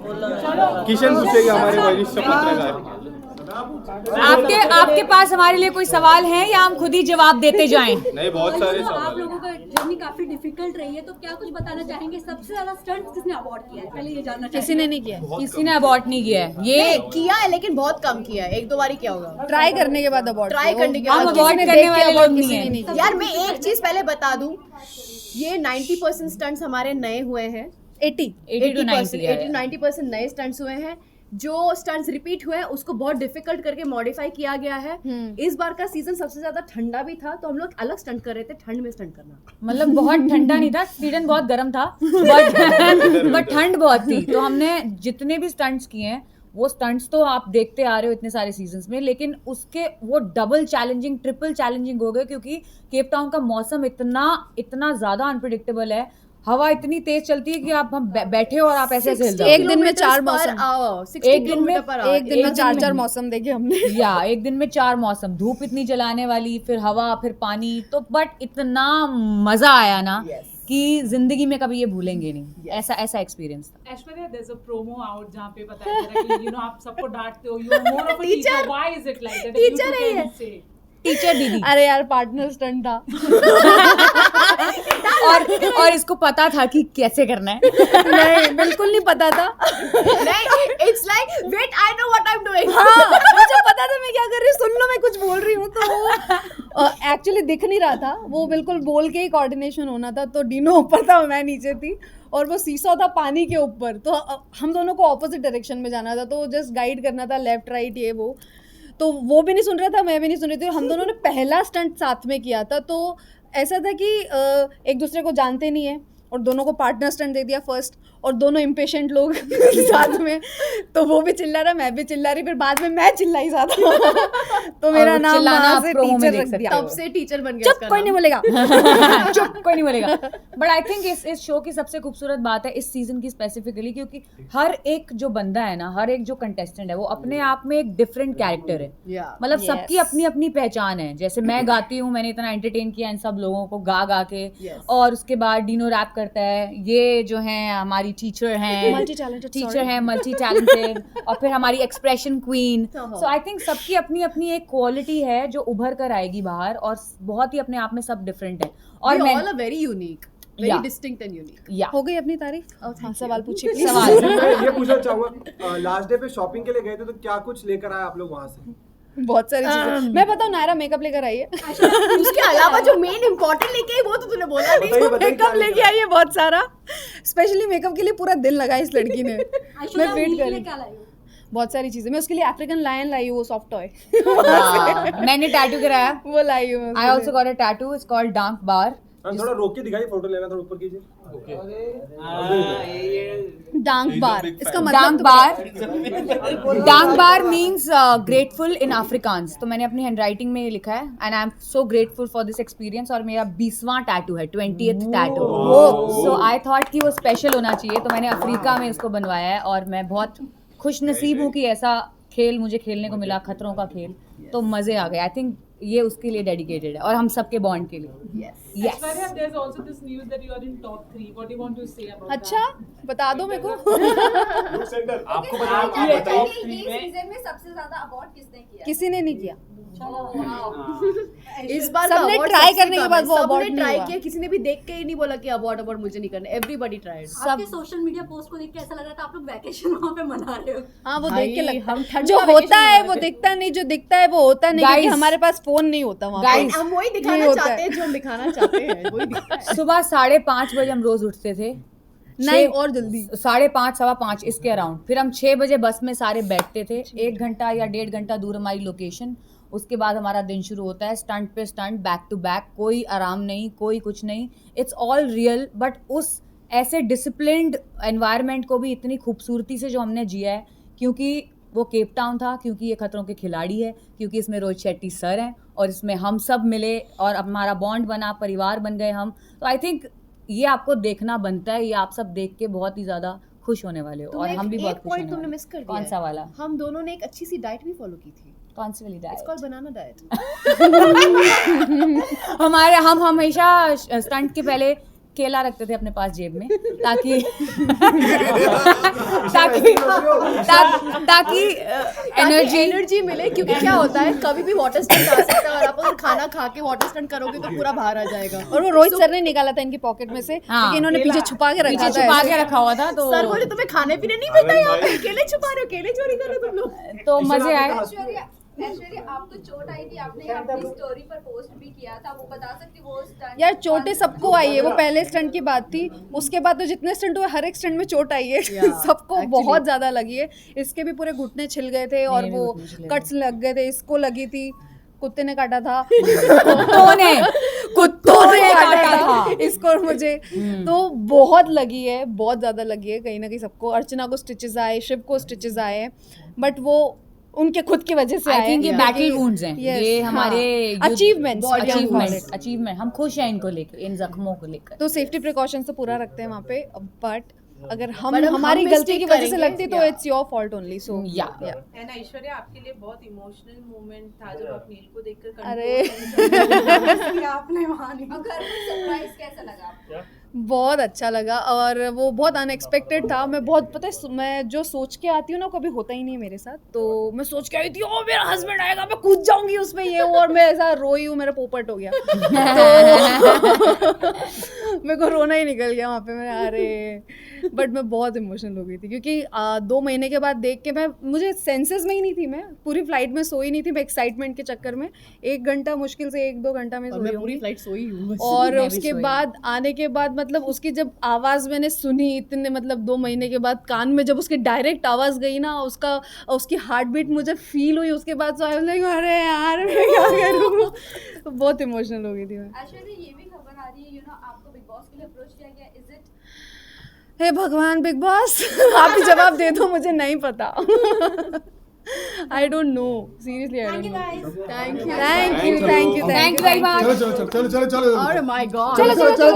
किशन पूछेगा हमारे वरिष्ठ पत्रकार। आपके पास हमारे लिए कोई सवाल है या हम खुद ही जवाब देते जाएं? नहीं, बहुत सारे आप सवाल। लोगों का जर्नी काफी डिफिकल्ट रही है, तो क्या कुछ बताना चाहेंगे? सबसे ज्यादा स्टंट किसने अवॉर्ड किया है, पहले ये जानना चाहेंगे। किसी ने नहीं किया, किसी ने अबॉर्ट नहीं किया है। ये किया है लेकिन बहुत कम किया है, एक दो बार ही किया होगा। ट्राई करने के बाद अबॉर्ड, ट्राई करने के हम बाद अबॉर्ट करने वाले लोग नहीं हैं। यार मैं एक चीज पहले बता दूं, ये 90% स्टंट्स हमारे नए हुए हैं। 80 to 90 है। 80-90% नए स्टंट्स हुए हैं। जो स्टंट्स रिपीट हुए हैं उसको बहुत डिफिकल्ट करके मॉडिफाई किया गया है। इस बार का सीजन सबसे ज्यादा ठंडा भी था, तो हम लोग अलग स्टंट कर रहे थे, ठंड में स्टंट करना। मतलब बहुत ठंडा नहीं था, स्वीडन बहुत गर्म था, बट ठंड बहुत थी। तो हमने जितने भी स्टंट्स किए हैं वो स्टंट्स तो आप देखते आ रहे हो इतने सारे सीजन्स में, लेकिन उसके वो डबल चैलेंजिंग, ट्रिपल चैलेंजिंग हो गए, क्योंकि केप टाउन का मौसम इतना ज्यादा अनप्रिडिक्टेबल है। हवा इतनी तेज चलती है कि हम बैठे हो और आप ऐसे हिल जाओ। एक दिन में 4 मौसम, एक दिन में 4 मौसम देखे हमने। या एक दिन में 4 मौसम, धूप इतनी जलाने वाली, फिर हवा, फिर पानी, तो बट इतना मजा आया ना कि जिंदगी में कभी ये भूलेंगे नहीं। ऐसा एक्सपीरियंस था। Aishwarya, there's a promo out जहाँ पे बताया जा रहा है कि आप सबको डांटते हो, you are more of a teacher. Why is it like that? Teacher है ये। टीचर दीदी। अरे यार पार्टनर स्टंट था। और इसको पता था कि कैसे करना है। नहीं, बिल्कुल नहीं पता था। नहीं, it's like wait, I know what I'm doing. हाँ, मुझे पता था मैं क्या कर रही हूँ, सुन लो मैं कुछ बोल रही हूँ। तो एक्चुअली दिख नहीं रहा था, वो बिल्कुल बोल के ही कोऑर्डिनेशन होना था। तो डीनो ऊपर था, मैं नीचे थी, और वो सीसॉ था पानी के ऊपर। तो हम दोनों को ऑपोजिट डायरेक्शन में जाना था, तो जस्ट गाइड करना था, लेफ्ट राइट ये वो। तो वो भी नहीं सुन रहा था, मैं भी नहीं सुन रही थी। हम दोनों ने पहला स्टंट साथ में किया था, तो ऐसा था कि एक दूसरे को जानते नहीं है और दोनों को पार्टनर स्टंट दे दिया फर्स्ट, और दोनों इम्पेशेंट लोग साथ में। तो वो भी चिल्ला रहा, मैं भी चिल्ला रही, फिर बाद में मैं चिल्लाई ज्यादा। तो मेरा नाम वहाँ से टीचर रख दिया, तब से टीचर बन गया। चुप, कोई नहीं बोलेगा। चुप, कोई नहीं बोलेगा। बट आई थिंक इस शो की सबसे खूबसूरत बात है इस सीजन की स्पेसिफिकली, क्योंकि हर एक जो बंदा है ना, हर एक जो कंटेस्टेंट है, वो अपने आप में एक डिफरेंट कैरेक्टर है। मतलब सबकी अपनी अपनी पहचान है। जैसे मैं गाती हूँ, मैंने इतना एंटरटेन किया इन सब लोगों को गा के, और उसके बाद डीनो रैप करता है, ये जो है हमारी टीचर हैं, मल्टी टैलेंटेड, और फिर हमारी expression queen. So I think सबकी अपनी अपनी एक क्वालिटी है जो उभर कर आएगी बाहर, और बहुत ही अपने आप में सब डिफरेंट है। और मैं all very unique, very distinct and unique. हो गई अपनी तारीफ। हाँ, सवाल पूछिए। सवाल ये पूछना चाहूंगा, लास्ट डे पे शॉपिंग के लिए गए थे, तो क्या कुछ लेकर आए आप लोग वहां से? बहुत सारी चीजें। मैं बताऊं, नायरा मेकअप लेकर आई है। उसके अलावा जो मेन इंपॉर्टेंट लेके आई वो तो तूने बोला नहीं। मेकअप लेके आई है बहुत सारा, स्पेशली मेकअप के लिए पूरा दिन लगा इस लड़की ने। मैं वेट कर रही हूँ, बहुत सारी चीजें। मैं उसके लिए अफ्रीकन लायन लाई हूँ, वो सॉफ्ट टॉय। मैंने टैटू कराया, वो लाई हूँ। I also got a tattoo, it's called dank bar. थोड़ा रोक के दिखाइए, फोटो लेना, थोड़ा ऊपर कीजिए। डांक बार, इसका डांक बार मीन्स ग्रेटफुल इन अफ्रीकांस। तो मैंने अपनी हैंडराइटिंग में लिखा है, and I am so grateful for this experience. और मेरा 20वां टैटू है, 20th tattoo. So I thought कि वो स्पेशल होना चाहिए, तो मैंने अफ्रीका में इसको बनवाया है। और मैं बहुत खुश नसीब हूँ कि ऐसा खेल मुझे खेलने को मिला, खतरों का खेल। तो मजे आ गए। आई थिंक ये उसके लिए डेडिकेटेड है, और हम सबके बॉन्ड के लिए। Yes. Aishwarya, there's also this news that you are in top 3. What do you want to say about अच्छा, बता दो मेरे को। आपको बताइए। सीजन में सबसे ज्यादा अवॉर्ड किसने किया? किसी ने नहीं किया। इस बार सबने ट्राई करने के बाद वो अवार्ड नहीं ट्राई हुआ। किया, किसी ने भी देख के ही नहीं बोला कि अवार्ड मुझे नहीं करना। Everybody tried. आपके सोशल मीडिया पोस्ट को देख के ऐसा लग रहा था आप लोग वैकेशन वहाँ पे मना रहे हो। हाँ, वो भाई, देख के लगता हम है ठंड जो का होता vacation है मना वो रहे थे। दिखता नहीं, जो दिखता है वो होता नहीं, क्योंकि Guys. हमारे पास फोन नहीं होता वहाँ Guys. हम वही ये दिखाना होता चाहते है। हैं जो हम दिखाना चाहते हैं, वही दिखता है। सुबह 5:30 बजे हम रोज उठते थे। नहीं, और जल्दी 5:30 5:15 इसके अराउंड। फिर हम 6 बजे बस में सारे बैठते थे, 1 घंटा या 1.5 घंटा दूर हमारी लोकेशन। उसके बाद हमारा दिन शुरू होता है, स्टंट पे स्टंट, बैक टू बैक, कोई आराम नहीं, कोई कुछ नहीं। It's all real. बट उस ऐसे डिसिप्लिन्ड एनवायरनमेंट को भी इतनी खूबसूरती से जो हमने जिया है, क्योंकि वो केप टाउन था, क्योंकि ये खतरों के खिलाड़ी है, क्योंकि इसमें रोहित शेट्टी सर हैं, और इसमें हम सब मिले और हमारा बॉन्ड बना, परिवार बन गए हम। तो आई थिंक ये आपको देखना बनता है, ये आप सब देख के बहुत ही ज़्यादा खुश होने वाले हो, और हम भी बहुत खुश होने तुमने वाले। मिस कर दिया कौन है। सा वाला? हम दोनों ने एक अच्छी सी डाइट भी फॉलो की थी। कौन सी वाली it's diet? Called banana diet. हम हमेशा स्टंट के पहले केला रखते थे अपने पास जेब में ताकि ताकि ताकि एनर्जी मिले, क्योंकि क्या होता है कभी भी वाटर स्टंट आ सकता है और आप अगर खाना खा के वाटर स्टंट करोगे तो पूरा बाहर आ जाएगा। और वो रोहित सर ने निकाला था इनकी पॉकेट में से, हाँ, लेकिन इन्होंने पीछे छुपा के रखा था, छुपा ऐसे। के रखा हुआ था। तो सर बोले तुम्हें खाने पीने नहीं मिलता यहाँ पे, केले छुपा रहे हो, केले चोरी कर रहे हो तुम लोग। तो मजे आए। ऐश्वर्या आपको चोट आई थी, आपने अपनी स्टोरी पर पोस्ट भी किया था, वो बता सकती वो स्टंट? यार चोटें सबको आई है, वो पहले स्टंट की बात थी, उसके बाद तो जितने स्टंट हुए हर एक स्टंट में चोट आई है। सबको बहुत ज्यादा लगी है। इसके भी पूरे घुटने छिल गए थे और मेरे भी वो घुटने छिले कट्स लग गए थे, इसको लगी थी, कुत्ते ने काटा था, कुत्तों ने काटा था। इसको और मुझे तो बहुत लगी है, बहुत ज्यादा लगी है कहीं ना कहीं सबको। अर्चना को स्टिचेस आए, शिव को स्टिचेस आए हैं, बट वो उनके खुद की वजह से आई आए थिंक ये हैं। बैटल वुंड्स हैं, Yes, ये हमारे हाँ, achievements, अचीवमेंट। हम खुश हैं इनको लेकर, इन जख्मों को लेकर। तो सेफ्टी प्रिकॉशंस तो पूरा रखते हैं वहाँ पे, बट अगर हम But हम हमारी गलती mistake की वजह से करेंगे, लगती तो it's your fault only. So Yeah. And Aishwarya आपके लिए बहुत इमोशनल मोमेंट था जब आप नील को देखकर अरे आपने वहां और घर में सरप्राइज कैसा लगा आपको? बहुत अच्छा लगा और वो बहुत अनएक्सपेक्टेड था। मैं बहुत, पता है, मैं जो सोच के आती हूँ ना कभी होता ही नहीं है मेरे साथ। तो मैं सोच के आई थी ओ मेरा हस्बैंड आएगा, मैं कूद जाऊंगी उसमें ये वो, और मैं ऐसा रोई हूँ, मेरा पोपट हो गया। तो मेरे को रोना ही निकल गया वहाँ पे। मैं अरे, बट मैं बहुत इमोशनल हो गई थी क्योंकि 2 महीने के बाद देख के मुझे सेंसेस में ही नहीं थी। मैं पूरी फ्लाइट में सोई नहीं थी, मैं एक्साइटमेंट के चक्कर में 1 घंटा, मुश्किल से 1-2 घंटा में सोई मैं होंगी। पूरी फ्लाइट सोई हूँ। और मैं भी उसके सोई। बाद आने के बाद मतलब उसकी जब आवाज़ मैंने सुनी इतने, मतलब 2 महीने के बाद कान में जब उसकी डायरेक्ट आवाज़ गई ना, उसकी हार्ट बीट मुझे फील हुई उसके बाद। सो आई वाज लाइक अरे यार मैं क्या करूँ। बहुत इमोशनल हो गई थी मैं। ऐश्वर्या ये भी खबर आ रही है आपको बिग बॉस के लिए अप्रोच किया गया, इज इट? हे भगवान बिग बॉस, आप ही जवाब दे दो, मुझे नहीं पता। I don't know, seriously I don't know. Thank you very much. Thank you very much. Oh my god. चलो चलो चलो।